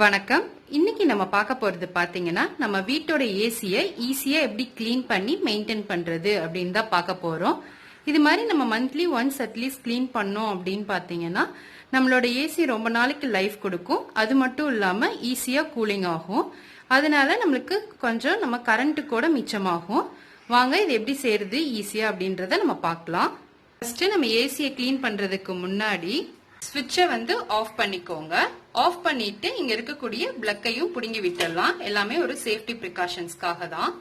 வணக்கம். இன்னைக்கு நம்ம பார்க்க போறது பாத்தீங்கன்னா நம்ம வீட்டோட ஏசியை ஈஸியா எப்படி கிளீன் பண்ணி மெயின்டைன் பண்றது அப்படின்னு தான் பார்க்க போறோம். இது மாதிரி நம்ம மந்த்லி ஒன்ஸ் அட்லீஸ்ட் கிளீன் பண்ணோம் அப்படின்னு பாத்தீங்கன்னா நம்மளோட ஏசி ரொம்ப நாளைக்கு லைஃப் கொடுக்கும். அது மட்டும் இல்லாம ஈஸியா கூலிங் ஆகும். அதனால நம்மளுக்கு கொஞ்சம் நம்ம கரண்ட் கூட மிச்சமாகும். வாங்க இது எப்படி செய்யறது ஈஸியா அப்படின்றத நம்ம பார்க்கலாம். ஃபர்ஸ்ட் நம்ம ஏசியை கிளீன் பண்றதுக்கு முன்னாடி ஸ்விட்சை ஆஃப் பண்ணிக்கோங்க. ஆஃப் பண்ணிட்டு இங்க இருக்கக்கூடிய பிளக்கையும் புடுங்கி விட்டுடலாம். எல்லாமே ஒரு சேஃப்டி ப்ரிகாஷன்ஸ்க்காக தான்.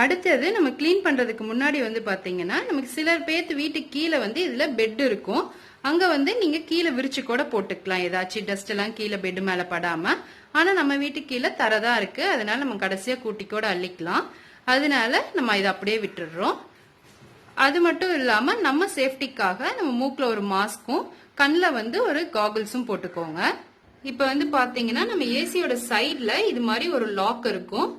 அடுத்தது நம்ம கிளீன் பண்றதுக்கு முன்னாடி பாத்தீங்கன்னா நமக்கு சிலர் பேர்த்து வீட்டுக்கு கீழே இதுல பெட் இருக்கும். அங்க நீங்க கீழே விரிச்சு கூட போட்டுக்கலாம். ஏதாச்சும் டஸ்ட் எல்லாம் கீழே பெட் மேல படாம. ஆனா நம்ம வீட்டுக்கு கீழே தரதான் இருக்கு. அதனால நம்ம கடைசியா கூட்டி கூட அள்ளிக்கலாம். அதனால நம்ம இதை அப்படியே விட்டுடுறோம். அது மட்டும் இல்லாம நம்ம சேஃப்டிக்காக நம்ம மூக்குல ஒரு மாஸ்க்கும் கண்ணில் ஒரு காகுல்ஸும் போட்டுக்கோங்க. இப்ப பாத்தீங்கன்னா நம்ம ஏசியோட சைட்ல இது மாதிரி ஒரு லாக் இருக்கும்.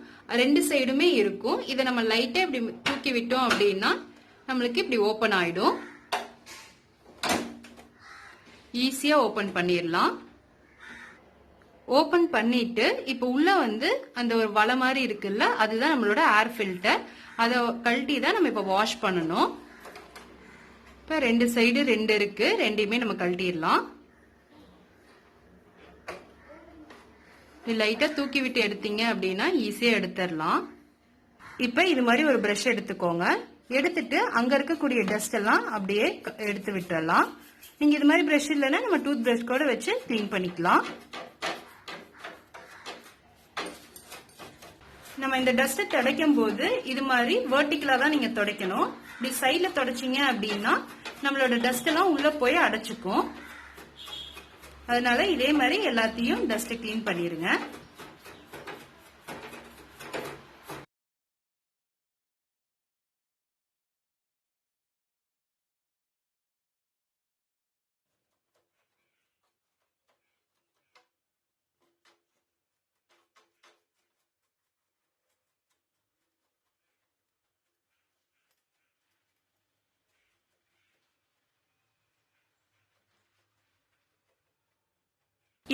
ரெண்டு சைடுமே இருக்கும். இதை நம்ம லைட்டா இப்படி தூக்கி விட்டோம் அப்படின்னா நம்மளுக்கு இப்படி ஓபன் ஆயிடும். ஈஸியா ஓபன் பண்ணிடலாம். ஓபன் பண்ணிட்டு இப்ப உள்ள அந்த ஒரு வலை மாதிரி இருக்குல்ல, அதுதான் நம்மளோட ஏர் ஃபில்டர். அதை கழட்டி தான் நம்ம இப்ப வாஷ் பண்ணணும். இப்ப ரெண்டு சைடு ரெண்டு இருக்கு, ரெண்டையுமே நம்ம கழட்டிடலாம். லைட்டா தூக்கி விட்டு எடுத்தீங்க அப்படின்னா ஈஸியா எடுத்துடலாம். இப்ப இது மாதிரி ஒரு பிரஷ் எடுத்துக்கோங்க. எடுத்துட்டு அங்க இருக்கக்கூடிய டஸ்ட் எல்லாம் அப்படியே எடுத்து விட்டுறலாம். நீங்க இது மாதிரி பிரஷ் இல்லைன்னா நம்ம டூத் பிரஷ் கூட வச்சு கிளீன் பண்ணிக்கலாம். நம்ம இந்த டஸ்ட் துடைக்கும் போது இது மாதிரி வெர்டிகலா தான் நீங்க துடைக்கணும். இப்படி சைட்ல துடைச்சிங்க அப்படின்னா நம்மளோட டஸ்ட் எல்லாம் உள்ள போய் அடைச்சுக்கும். அதனால இதே மாதிரி எல்லாத்தையும் டஸ்ட் கிளீன் பண்ணிருங்க.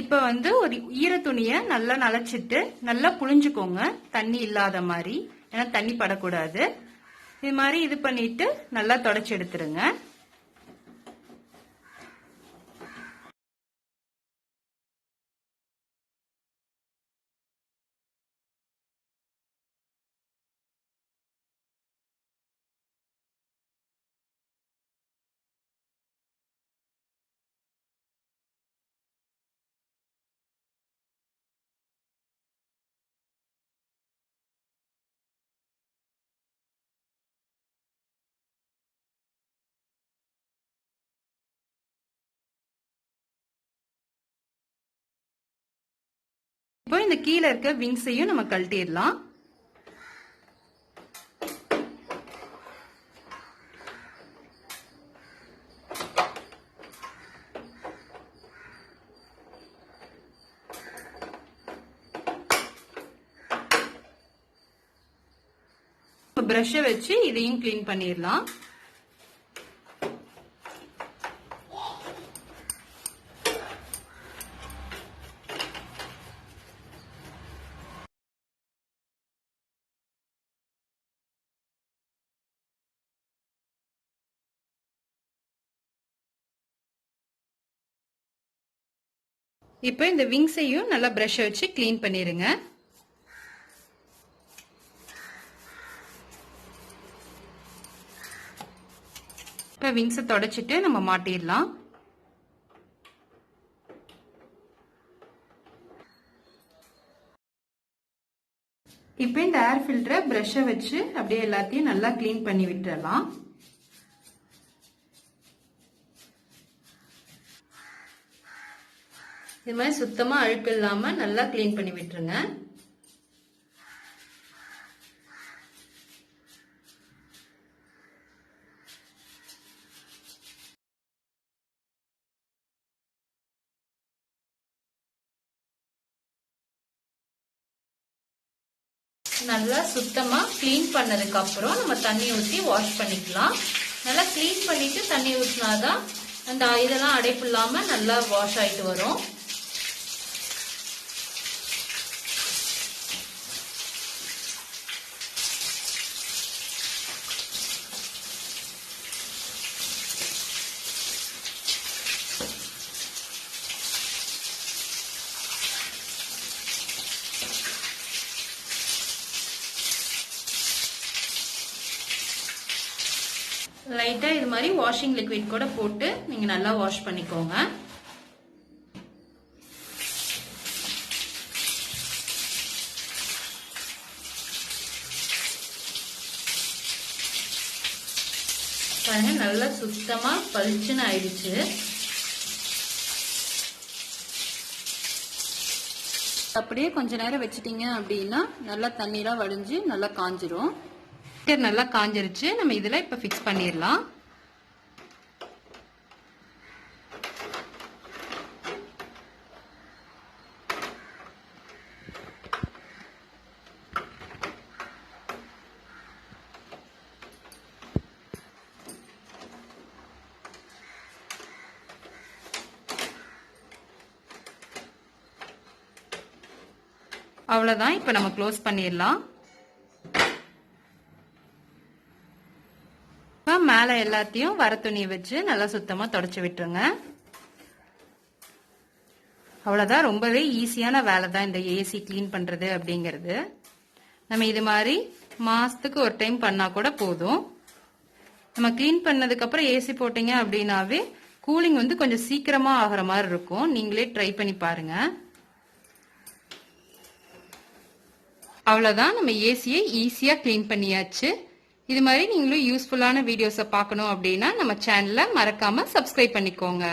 இப்ப ஒரு ஈர துணிய நல்லா நனைச்சிட்டு நல்லா புழிஞ்சுக்கோங்க. தண்ணி இல்லாத மாதிரி, ஏன்னா தண்ணி படக்கூடாது. இது மாதிரி இது பண்ணிட்டு நல்லா தொடச்சு எடுத்துருங்க. இப்போ இந்த கீழே இருக்க விங்ஸையும் நம்ம கழட்டிடலாம். பிரஷ் வச்சு இதையும் கிளீன் பண்ணிடலாம். இப்போ இந்த விங்ஸையும் நல்லா பிரஷ் வச்சு கிளீன் பண்ணிருங்க. இப்போ விங்ஸை தொடச்சிட்டு நம்ம மாட்டிடலாம். இப்போ இந்த ஏர் ஃபில்டரை பிரஷை வச்சு அப்படியே எல்லாத்தையும் நல்லா கிளீன் பண்ணி விட்டுறலாம். இது மாதிரி சுத்தமா அழுக்கு இல்லாம நல்லா கிளீன் பண்ணி விட்டுருங்க. நல்லா சுத்தமா கிளீன் பண்ணதுக்கு அப்புறம் நம்ம தண்ணி ஊற்றி வாஷ் பண்ணிக்கலாம். நல்லா கிளீன் பண்ணிட்டு தண்ணி ஊற்றினாதான் அந்த இதெல்லாம் அடைப்பு இல்லாம நல்லா வாஷ் ஆயிட்டு வரும். லைட்டா இது மாதிரி வாஷிங் லிக்விட் கூட போட்டு நீங்க நல்லா வாஷ் பண்ணிக்கோங்க. பாருங்க நல்லா சுத்தமா பளிச்சுன்னு ஆயிடுச்சு. அப்படியே கொஞ்ச நேரம் வச்சிட்டீங்க அப்படின்னா நல்லா தண்ணீரா வடிஞ்சு நல்லா காஞ்சிரும். நல்லா காஞ்சிருச்சு. நம்ம இதுல இப்ப ஃபிக்ஸ் பண்ணிடலாம். அவ்வளவுதான். இப்ப நம்ம க்ளோஸ் பண்ணிடலாம். மேல எல்லாத்தையும் வர துணி வச்சு நல்லா சுத்தமா தொடச்சு விட்டுருங்க. அவ்வளவுதான். ரொம்பவே ஈஸியான வேலை தான் இந்த ஏசி கிளீன் பண்றது அப்படிங்கிறது. நம்ம இது மாதிரி மாசத்துக்கு ஒரு டைம் பண்ணா கூட போதும். நம்ம கிளீன் பண்ணதுக்கு அப்புறம் ஏசி போட்டீங்க அப்படின்னாவே கூலிங் வந்து கொஞ்சம் சீக்கிரமா ஆகிற மாதிரி இருக்கும். நீங்களே ட்ரை பண்ணி பாருங்க. அவ்வளவுதான். நம்ம ஏசியை ஈஸியா கிளீன் பண்ணியாச்சு. இது மாதிரி நீங்களும் யூஸ்ஃபுல்லான வீடியோஸை பார்க்கணும் அப்படின்னா நம்ம சேனலை மறக்காம சப்ஸ்கிரைப் பண்ணிக்கோங்க.